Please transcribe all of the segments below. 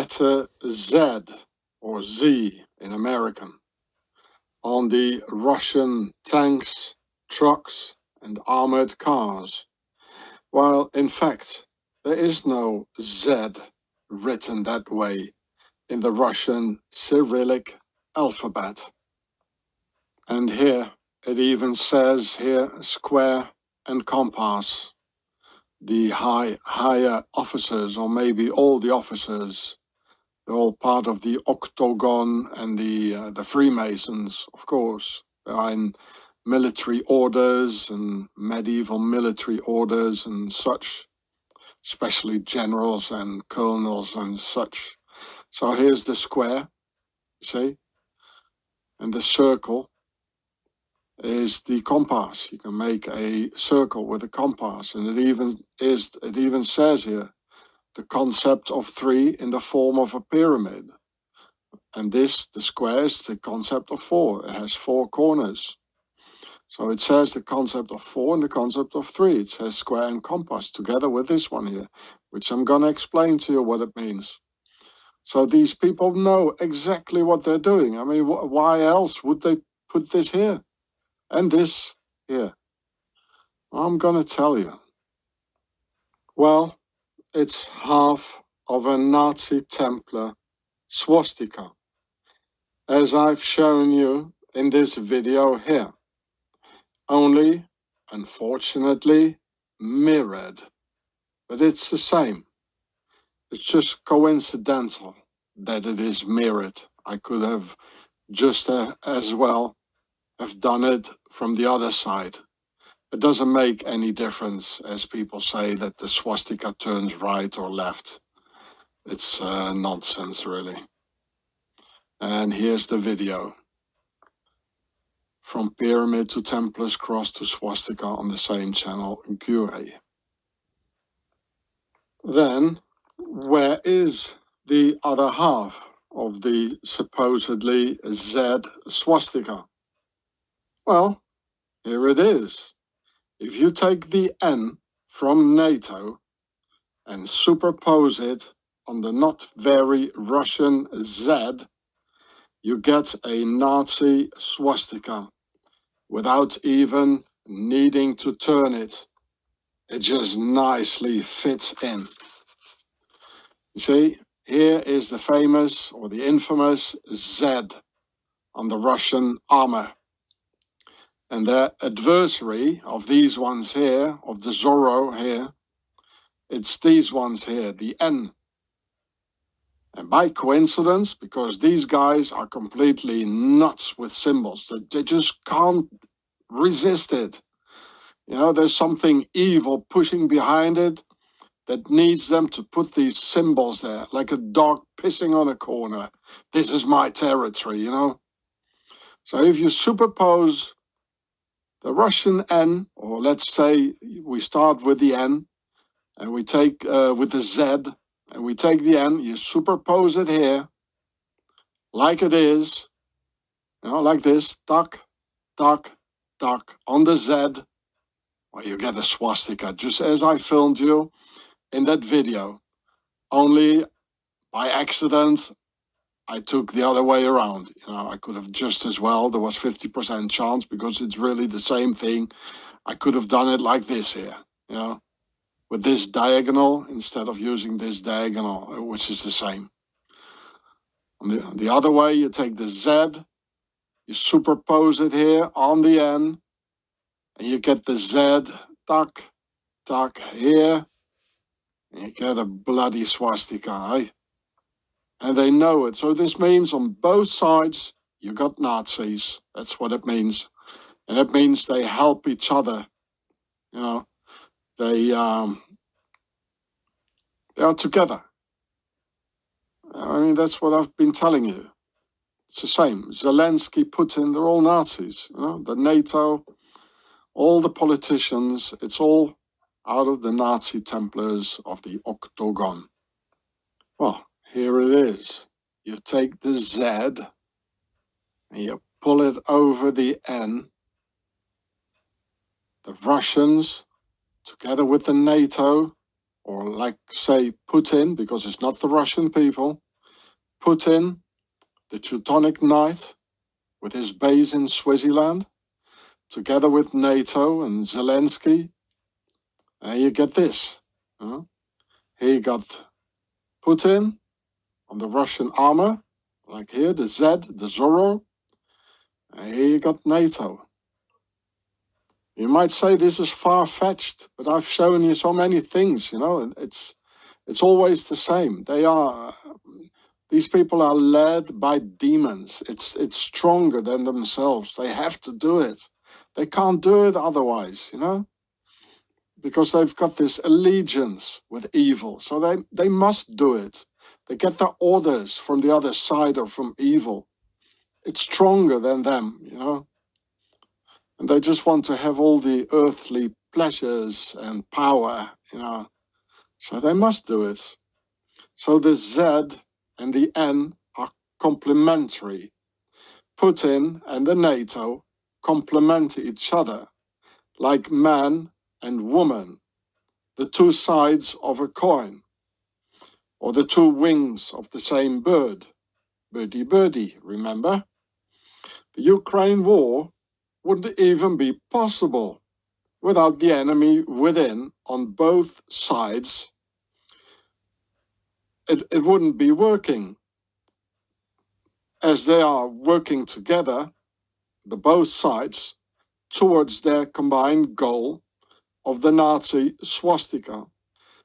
letter Z, or Z in American, on the Russian tanks, trucks and armored cars, while in fact there is no Z written that way in the Russian Cyrillic alphabet. And here it even says here square and compass. The higher officers, or maybe all the officers, they're all part of the octagon and the Freemasons, of course. They are in military orders and medieval military orders and such, especially generals and colonels and such. So here's the square, see, and the circle is the compass. You can make a circle with a compass, and it even says here the concept of 3 in the form of a pyramid. And this, the square, is the concept of 4. It has 4 corners. So it says the concept of 4 and the concept of 3. It says square and compass together with this one here, which I'm going to explain to you what it means. So these people know exactly what they're doing. I mean, why else would they put this here and this here? I'm going to tell you. Well, it's half of a Nazi Templar swastika, as I've shown you in this video here. Only, unfortunately, mirrored. But it's the same. It's just coincidental that it is mirrored. I could have just as well have done it from the other side. It doesn't make any difference, as people say, that the swastika turns right or left. It's nonsense, really. And here's the video. From pyramid to Templars cross to swastika on the same channel, Giureh. Then, where is the other half of the supposedly Z swastika? Well, here it is. If you take the N from NATO and superpose it on the not very Russian Z, you get a Nazi swastika without even needing to turn it. It just nicely fits in. You see, here is the famous or the infamous Z on the Russian armor. And their adversary of these ones here, of the Zorro here, it's these ones here, the N. And by coincidence, because these guys are completely nuts with symbols, they just can't resist it. You know, there's something evil pushing behind it that needs them to put these symbols there, like a dog pissing on a corner. This is my territory, you know. So if you superpose the Russian N, or let's say we start with the N, and we take with the Z, and we take the N, you superpose it here, like it is, you know, like this, tuck, tuck, tuck, on the Z, well, you get a swastika, just as I filmed you in that video. Only by accident, I took the other way around. You know, I could have just as well, there was 50% chance because it's really the same thing. I could have done it like this here, you know, with this diagonal instead of using this diagonal, which is the same. On the other way, you take the Z, you superpose it here on the N, and you get the Z, tuck, tuck here, and you get a bloody swastika, eh? And they know it. So this means on both sides, you got Nazis. That's what it means. And it means they help each other. You know, they are together. I mean, that's what I've been telling you. It's the same. Zelensky, Putin, they're all Nazis. You know, the NATO, all the politicians, it's all out of the Nazi Templars of the octagon. Well, here it is. You take the Z and you pull it over the N. The Russians, together with the NATO, or like say Putin, because it's not the Russian people, Putin, the Teutonic Knight, with his base in Swaziland, together with Nato and Zelensky. And you get this. Here you got Putin on the Russian armor, like here, the Z, the Zorro. And here you got Nato. You might say this is far-fetched, but I've shown you so many things, it's always the same. These people are led by demons. It's stronger than themselves. They have to do it. They can't do it otherwise, because they've got this allegiance with evil. So they must do it. They get their orders from the other side or from evil. It's stronger than them, and they just want to have all the earthly pleasures and power, so they must do it. So the Z and the N are complementary. Putin and the NATO complement each other, like man and woman, the two sides of a coin, or the two wings of the same bird. Birdie, birdie, remember? The Ukraine war wouldn't even be possible without the enemy within on both sides. It wouldn't be working. As they are working together, the both sides, towards their combined goal of the Nazi swastika,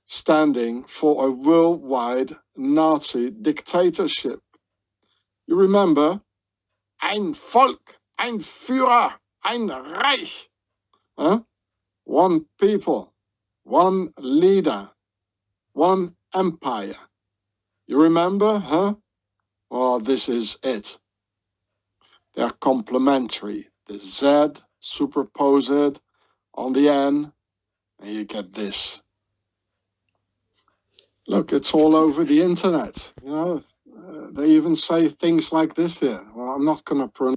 standing for a worldwide Nazi dictatorship. You remember? Ein Volk, ein Führer, ein Reich. One people, one leader, one empire. You remember, Well, this is it. They are complementary. The Z, superimpose it on the N, and you get this. Look, it's all over the internet. They even say things like this here. Well, I'm not going to pronounce